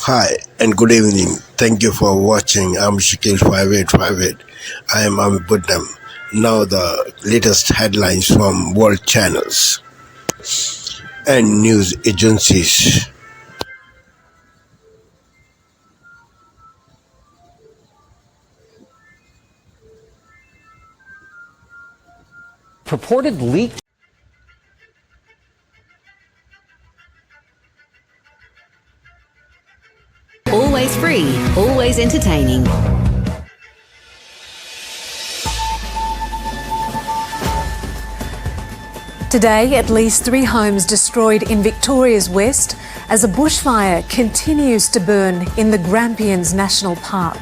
Hi and good evening. Thank you for watching. I'm Shakil 5858. I am Buddham. Now the latest headlines from world channels and news agencies. Purported leak. Always free, always entertaining. Today, at least 3 homes destroyed in Victoria's west as a bushfire continues to burn in the Grampians National Park.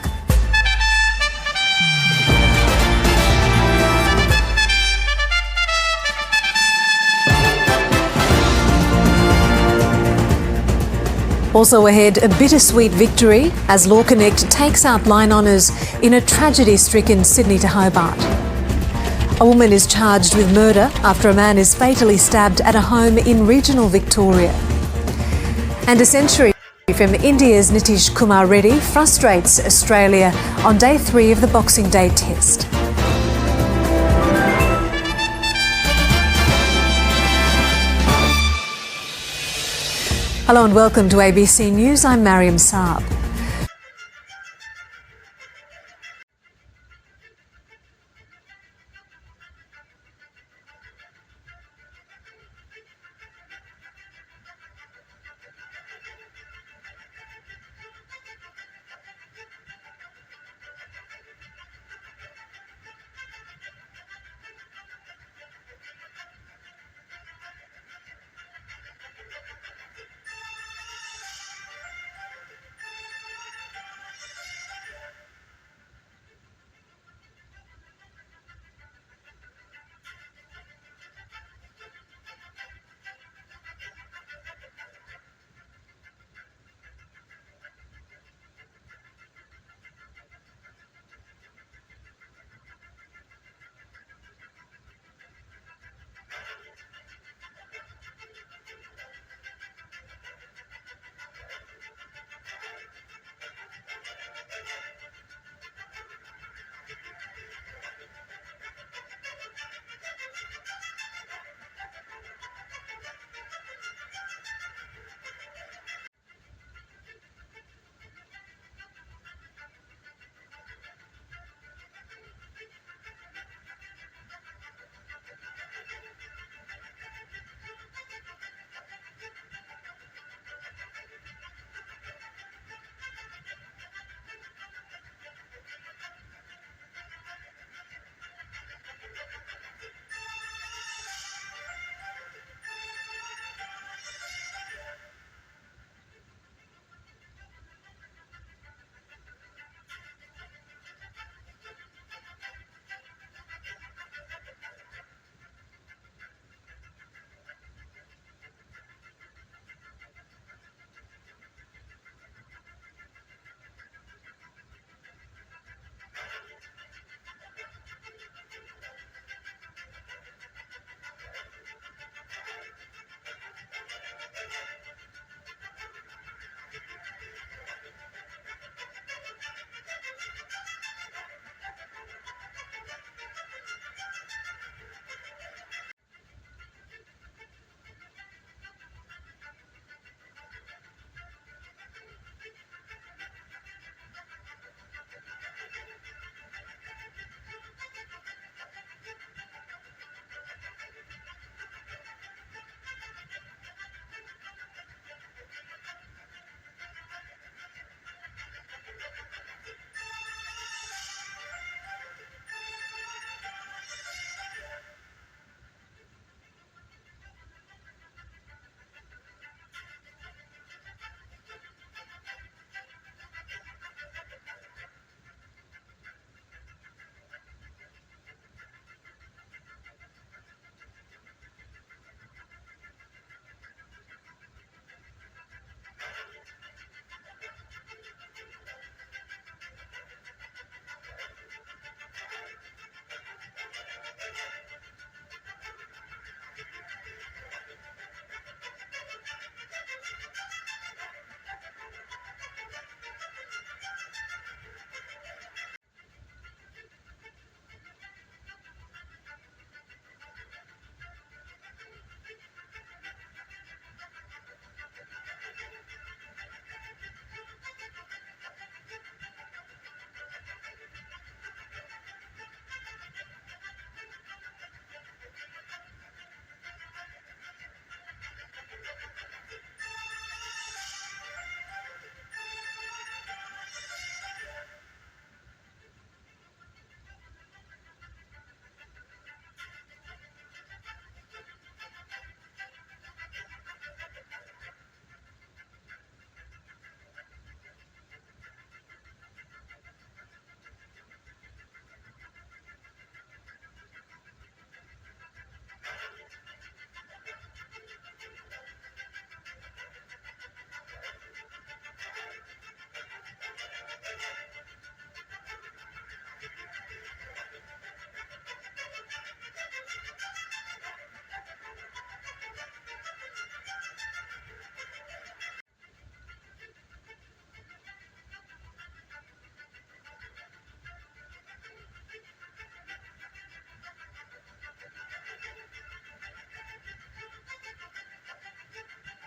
Also ahead, a bittersweet victory as Law Connect takes out line honours in a tragedy-stricken Sydney to Hobart. A woman is charged with murder after a man is fatally stabbed at a home in regional Victoria. And a century from India's Nitish Kumar Reddy frustrates Australia on day 3 of the Boxing Day test. Hello and welcome to ABC News. I'm Mariam Saab.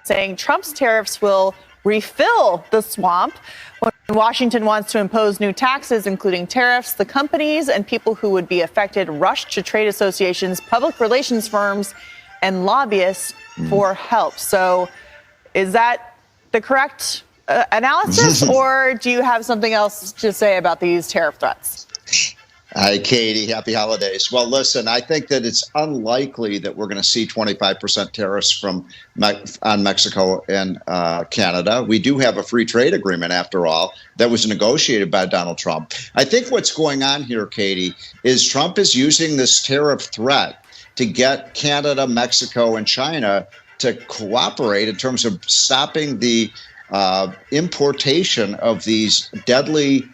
saying Trump's tariffs will refill the swamp. When Washington wants to impose new taxes, including tariffs, the companies and people who would be affected rush to trade associations, public relations firms, and lobbyists for help. So is that the correct analysis, or do you have something else to say about these tariff threats? Hi, Katie. Happy holidays. Well, listen, I think that it's unlikely that we're going to see 25% tariffs on Mexico and Canada. We do have a free trade agreement, after all, that was negotiated by Donald Trump. I think what's going on here, Katie, is Trump is using this tariff threat to get Canada, Mexico, and China to cooperate in terms of stopping the importation of these deadly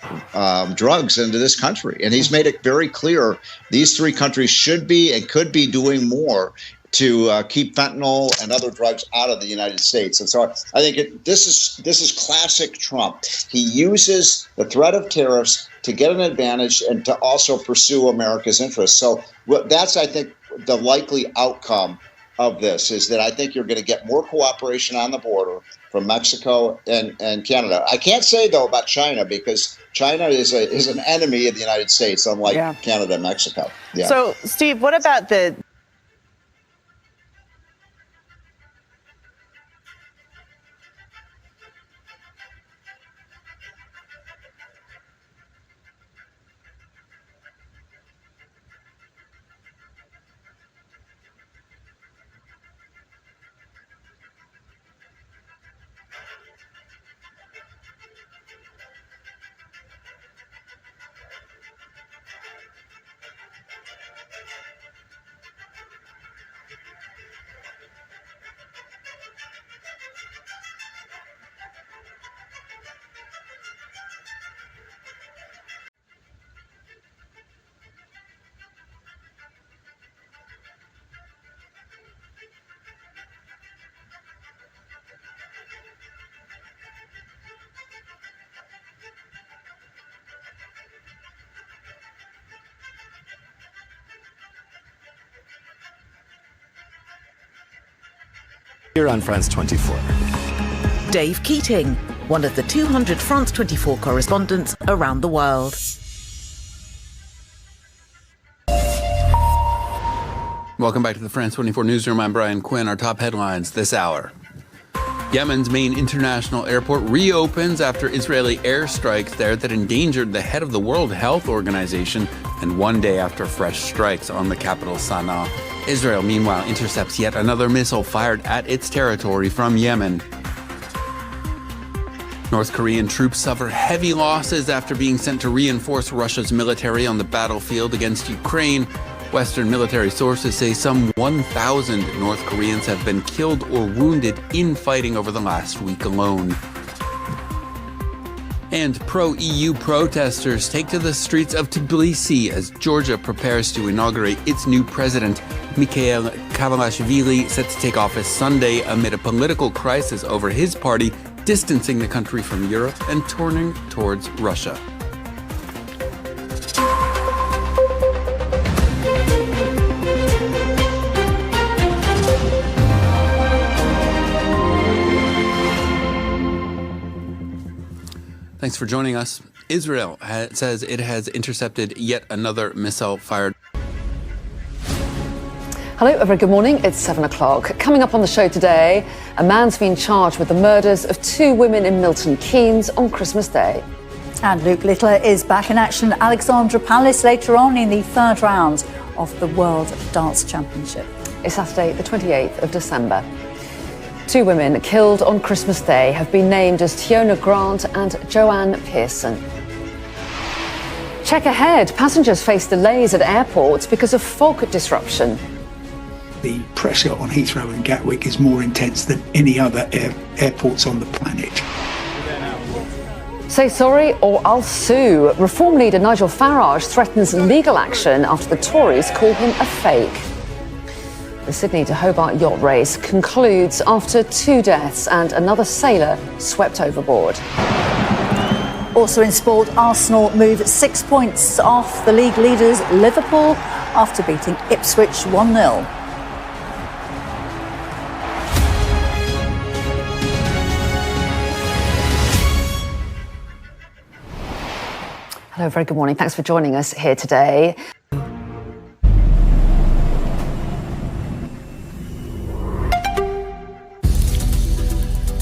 drugs into this country. And he's made it very clear these three countries should be and could be doing more to keep fentanyl and other drugs out of the United States. And so I think this is classic Trump. He uses the threat of tariffs to get an advantage and to also pursue America's interests. So that's, I think, the likely outcome of this is that I think you're going to get more cooperation on the border from Mexico and Canada. I can't say, though, about China, because China is an enemy of the United States, unlike Canada and Mexico. Yeah. So, Steve, what about the Here on France 24. Dave Keating, one of the 200 France 24 correspondents around the world. Welcome back to the France 24 newsroom. I'm Brian Quinn. Our top headlines this hour. Yemen's main international airport reopens after Israeli airstrikes there that endangered the head of the World Health Organization, and one day after fresh strikes on the capital Sana'a. Israel, meanwhile, intercepts yet another missile fired at its territory from Yemen. North Korean troops suffer heavy losses after being sent to reinforce Russia's military on the battlefield against Ukraine. Western military sources say some 1,000 North Koreans have been killed or wounded in fighting over the last week alone. And pro-EU protesters take to the streets of Tbilisi as Georgia prepares to inaugurate its new president. Mikhail Kavalashvili set to take office Sunday amid a political crisis over his party, distancing the country from Europe and turning towards Russia. Thanks for joining us. Israel says it has intercepted yet another missile fired. Hello, a very good morning. It's 7 o'clock. Coming up on the show today, a man's been charged with the murders of two women in Milton Keynes on Christmas Day. And Luke Littler is back in action at Alexandra Palace later on in the third round of the World Darts Championship. It's Saturday, the 28th of December. Two women killed on Christmas Day have been named as Tiona Grant and Joanne Pearson. Check ahead. Passengers face delays at airports because of fog disruption. The pressure on Heathrow and Gatwick is more intense than any other airports on the planet. Say sorry or I'll sue. Reform leader Nigel Farage threatens legal action after the Tories call him a fake. The Sydney to Hobart yacht race concludes after 2 deaths and another sailor swept overboard. Also in sport, Arsenal move 6 points off the league leaders Liverpool after beating Ipswich 1-0. Hello, very good morning. Thanks for joining us here today.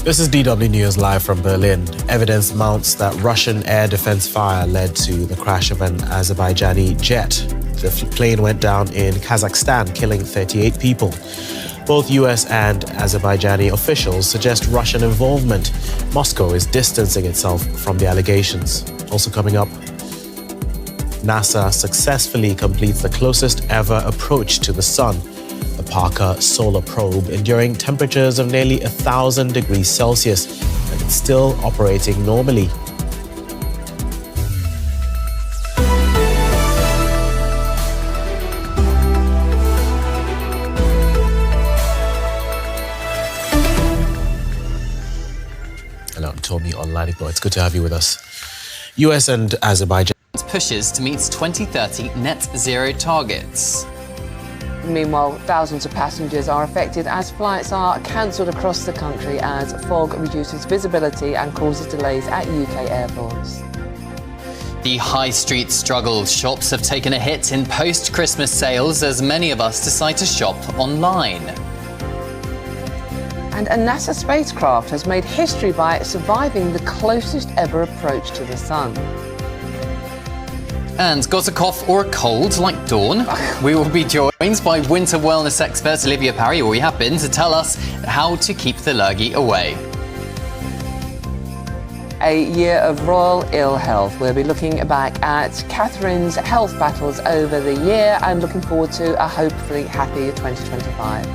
This is DW News live from Berlin. Evidence mounts that Russian air defense fire led to the crash of an Azerbaijani jet. The plane went down in Kazakhstan, killing 38 people. Both US and Azerbaijani officials suggest Russian involvement. Moscow is distancing itself from the allegations. Also coming up, NASA successfully completes the closest ever approach to the sun. The Parker Solar Probe enduring temperatures of nearly 1,000 degrees Celsius, and it's still operating normally. Hello, I'm Tommy Oladipo. It's good to have you with us. US and Azerbaijan pushes to meet 2030 net zero targets. Meanwhile, thousands of passengers are affected as flights are cancelled across the country as fog reduces visibility and causes delays at UK airports. The high street struggles. Shops have taken a hit in post-Christmas sales as many of us decide to shop online. And a NASA spacecraft has made history by surviving the closest ever approach to the sun. And got a cough or a cold like Dawn? We will be joined by winter wellness expert Olivia Parry, or we have been, to tell us how to keep the lurgy away. A year of royal ill health. We'll be looking back at Catherine's health battles over the year and looking forward to a hopefully happy 2025.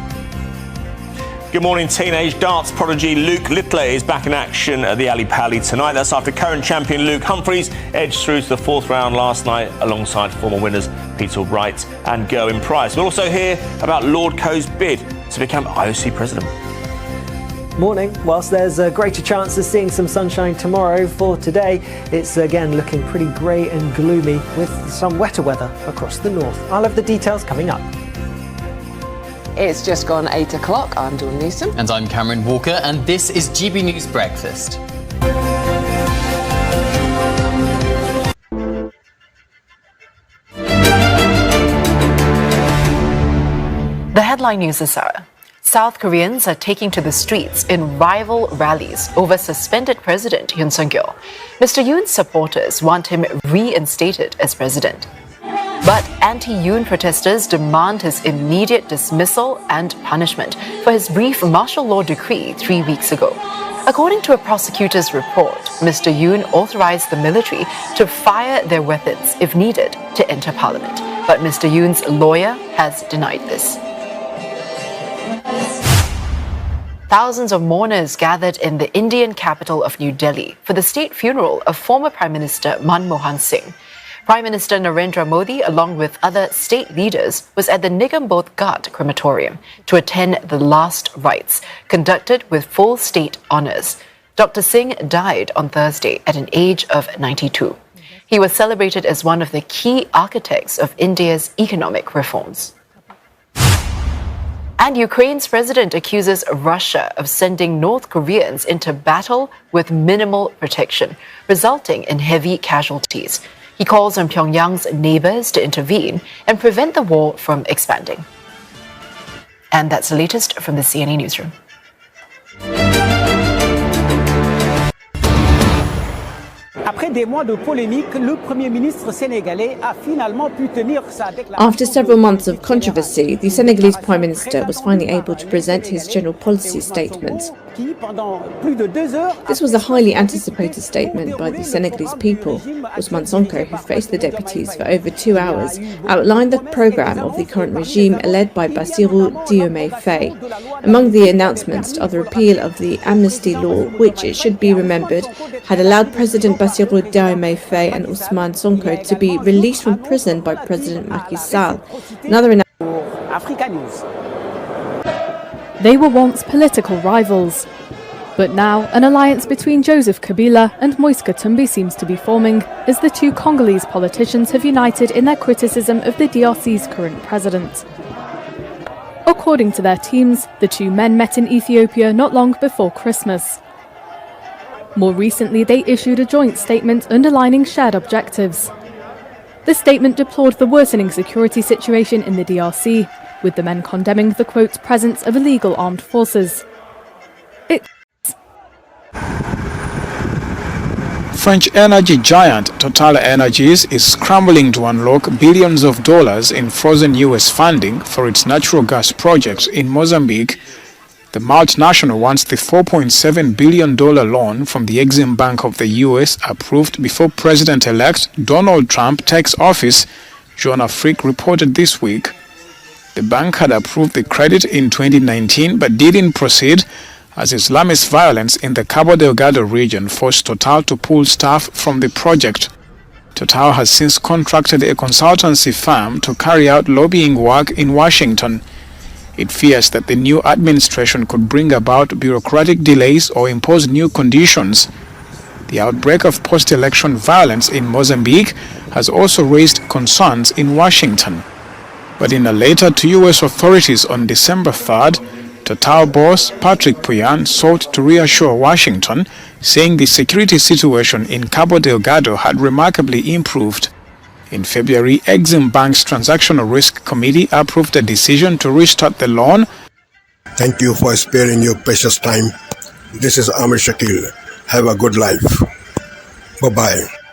Good morning. Teenage darts prodigy Luke Littler is back in action at the Ali Pali tonight. That's after current champion Luke Humphries edged through to the fourth round last night alongside former winners Peter Wright and Gerwyn Price. We'll also hear about Lord Coe's bid to become IOC president. Morning. Whilst there's a greater chance of seeing some sunshine tomorrow, for today it's again looking pretty grey and gloomy with some wetter weather across the north. I'll have the details coming up. It's just gone 8 o'clock. I'm Dawn Newsom. And I'm Cameron Walker, and this is GB News Breakfast. The headline news this hour. South Koreans are taking to the streets in rival rallies over suspended President Yoon Suk-yeol. Mr. Yoon's supporters want him reinstated as president. But anti-Yoon protesters demand his immediate dismissal and punishment for his brief martial law decree 3 weeks ago. According to a prosecutor's report, Mr. Yoon authorized the military to fire their weapons if needed to enter parliament. But Mr. Yoon's lawyer has denied this. Thousands of mourners gathered in the Indian capital of New Delhi for the state funeral of former Prime Minister Manmohan Singh. Prime Minister Narendra Modi, along with other state leaders, was at the Nigam Bodh Ghat crematorium to attend the last rites, conducted with full state honours. Dr. Singh died on Thursday at an age of 92. He was celebrated as one of the key architects of India's economic reforms. And Ukraine's president accuses Russia of sending North Koreans into battle with minimal protection, resulting in heavy casualties. He calls on Pyongyang's neighbors to intervene and prevent the war from expanding. And that's the latest from the CNN newsroom. After several months of controversy, the Senegalese Prime Minister was finally able to present his general policy statement. This was a highly anticipated statement by the Senegalese people. Ousmane Sonko, who faced the deputies for over 2 hours, outlined the programme of the current regime led by Bassirou Diomaye Faye. Among the announcements are the repeal of the amnesty law, which, it should be remembered, had allowed President Bassirou Diomaye Faye and Ousmane Sonko to be released from prison by President Macky Sall. Another They were once political rivals, but now an alliance between Joseph Kabila and Moise Katumbi seems to be forming as the two Congolese politicians have united in their criticism of the DRC's current president. According to their teams, the two men met in Ethiopia not long before Christmas. More recently, they issued a joint statement underlining shared objectives. The statement deplored the worsening security situation in the DRC, with the men condemning the, quote, presence of illegal armed forces. French energy giant Total Energies is scrambling to unlock billions of dollars in frozen US funding for its natural gas projects in Mozambique. The multinational wants the $4.7 billion loan from the Exim Bank of the US approved before President-elect Donald Trump takes office, Jean Afrique reported this week. The bank had approved the credit in 2019 but didn't proceed as Islamist violence in the Cabo Delgado region forced Total to pull staff from the project. Total has since contracted a consultancy firm to carry out lobbying work in Washington. It fears that the new administration could bring about bureaucratic delays or impose new conditions. The outbreak of post-election violence in Mozambique has also raised concerns in Washington. But in a letter to US authorities on December 3rd, Total boss Patrick Puyan sought to reassure Washington, saying the security situation in Cabo Delgado had remarkably improved. In February, Exim Bank's Transactional Risk Committee approved a decision to restart the loan. Thank you for sparing your precious time. This is Amir Shakil. Have a good life. Bye-bye.